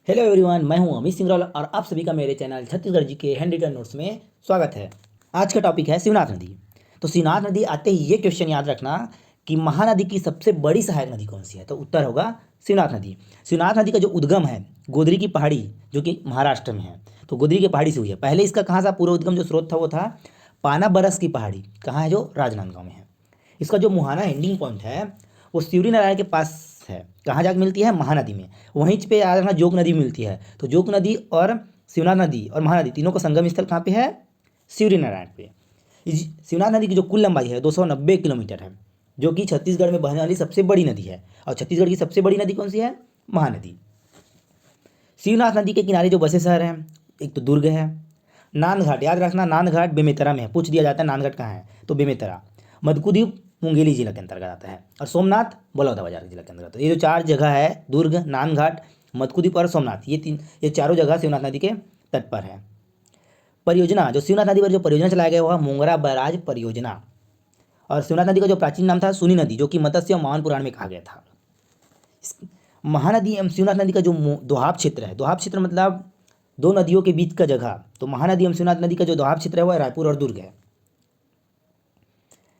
Hello everyone, मैं हूं अमित सिंगरौल और आप सभी का मेरे चैनल छत्तीसगढ़ जी के हैंड रिटन नोट्स में स्वागत है। आज का टॉपिक है शिवनाथ नदी। तो शिवनाथ नदी आते ही ये क्वेश्चन याद रखना कि महानदी की सबसे बड़ी सहायक नदी कौन सी है। तो उत्तर होगा शिवनाथ नदी। शिवनाथ नदी का जो उद्गम है गोदरी की पहाड़ी, जो कि महाराष्ट्र में है, तो गोदरी की पहाड़ी से हुई है। पहले इसका कहाँ सा पूरा उद्गम जो स्रोत था वो था पाना बरस की पहाड़ी, कहाँ है, जो राजनांदगांव में है। इसका जो मुहाना एंडिंग पॉइंट है वो शिवरी नारायण के पास है। कहाँ जाकर मिलती है? महानदी में। वहीं पे याद रखना जोग नदी मिलती है। तो जोग नदी और शिवनाथ नदी और महानदी तीनों का संगम स्थल कहाँ पे है? शिवरी नारायण पे। शिवनाथ नदी की जो कुल लंबाई है 290 किलोमीटर है, जो कि छत्तीसगढ़ में बहने वाली सबसे बड़ी नदी है। और छत्तीसगढ़ की सबसे बड़ी नदी कौन सी है? महानदी। शिवनाथ नदी के किनारे जो बसे शहर हैं, एक तो दुर्ग है, नांदघाट, याद रखना नांदघाट बेमेतरा में है। पूछ दिया जाता है नांदघाट कहाँ है, तो बेमेतरा। मदकुद्वीप मुंगेली जिला के अंतर्गत आता है और सोमनाथ बलौदाबाजार जिला के अंतर्गत। ये जो चार जगह है, दुर्ग, नांदघाट, मदकुद्वीप और सोमनाथ, ये चारों जगह शिवनाथ नदी के तट पर है। परियोजना, जो शिवनाथ नदी पर जो परियोजना चलाया गया वह मोंगरा बैराज परियोजना। और शिवनाथ नदी का जो प्राचीन नाम था सुनी नदी, जो कि मत्स्य और मावन पुराण में कहा गया था। महानदी एवं शिवनाथ नदी का जो दोहाब क्षेत्र है, दोहाब क्षेत्र मतलब दो नदियों के बीच का जगह, तो महानदी एवं शिवनाथ नदी का जो दोहाब क्षेत्र है वह रायपुर और दुर्ग है।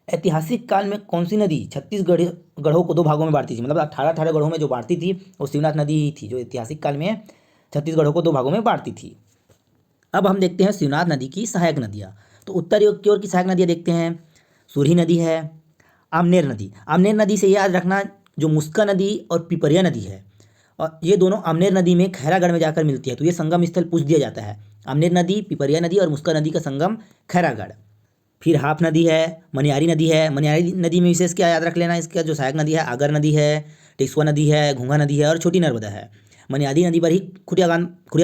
ऐतिहासिक काल में कौन सी नदी छत्तीसगढ़ गढ़ों को दो भागों में बांटती थी? मतलब 18 गढ़ों में जो बांटती थी वो शिवनाथ नदी ही थी, जो ऐतिहासिक काल में छत्तीसगढ़ों को दो भागों में बांटती थी। अब हम देखते हैं शिवनाथ नदी की सहायक नदियाँ। तो उत्तर की ओर की सहायक नदियाँ देखते हैं। सूरी नदी है, आमनेर नदी। आमनेर नदी से याद रखना जो मुस्का नदी और पिपरिया नदी है, और ये दोनों आमनेर नदी में खैरागढ़ में जाकर मिलती है। तो ये संगम स्थल पूछ दिया जाता है। आमनेर नदी, पिपरिया नदी और मुस्का नदी का संगम खैरागढ़। फिर हाफ नदी है, मनियारी नदी है। मनियारी नदी में विशेष क्या याद रख लेना, इसका जो सहायक नदी है आगर नदी है, टिक्सुआ नदी है, घूंघा नदी है और छोटी नर्मदा है। मनियारी नदी पर ही खुटिया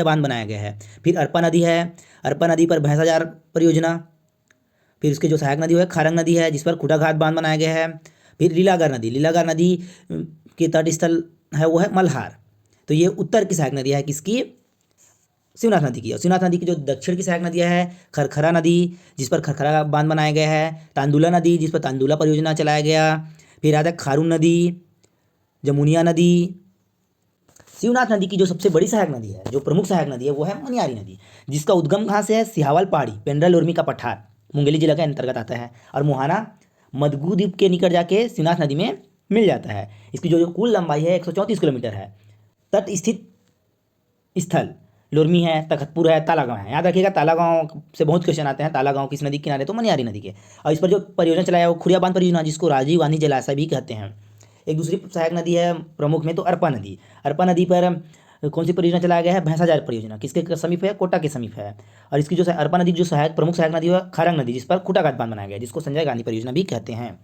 बांध बनाया गया है। फिर अरपा नदी है, अरपा नदी पर भैंसाजार परियोजना। फिर उसकी जो सहायक नदी है खारंग नदी है, जिस पर खुटाघाट बांध बनाया गया है। फिर लीलागर नदी, लीलागर नदी के तट स्थल है वो है मल्हार। तो ये उत्तर की सहायक नदी है किसकी? शिवनाथ नदी की। और शिवनाथ नदी की जो दक्षिण की सहायक नदियाँ है खरखरा नदी, जिस पर खरखरा बांध बनाया गया है, तांदुला नदी, जिस पर तांदुला परियोजना चलाया गया। फिर आता है खारून नदी, जमुनिया नदी। शिवनाथ नदी की जो सबसे बड़ी सहायक नदी है, जो प्रमुख सहायक नदी है वो है मनियारी नदी, जिसका उद्गम कहाँ से है? सिहावल पहाड़ी, पेंड्रा लोरमी का पठार, मुंगेली जिला के अंतर्गत आता है। और मुहाना मदगू द्वीप के निकट जाके शिवनाथ नदी में मिल जाता है। इसकी जो कुल लंबाई है 134 किलोमीटर है। तट स्थित स्थल लोरमी है, तखतपुर है, तालागांव है। याद रखिएगा तालागांव से बहुत क्वेश्चन आते हैं। तालागांव किस नदी के किनारे? तो मनियारी नदी के। और इस पर जो परियोजना चलाया है वो खुरिया बांध परियोजना, जिसको राजीव गांधी जलाशय भी कहते हैं। एक दूसरी सहायक नदी है प्रमुख में, तो अरपा नदी। अरपा नदी पर कौन सी परियोजना चलाया गया है? भैंसाजार परियोजना। किसके समीप है? कोटा के समीप है। और इसकी जो अरपा नदी जो सहायक प्रमुख सहायक नदी है खारंग नदी, जिस पर खुटाघाट बांध बनाया गया है, जिसको संजय गांधी परियोजना भी कहते हैं।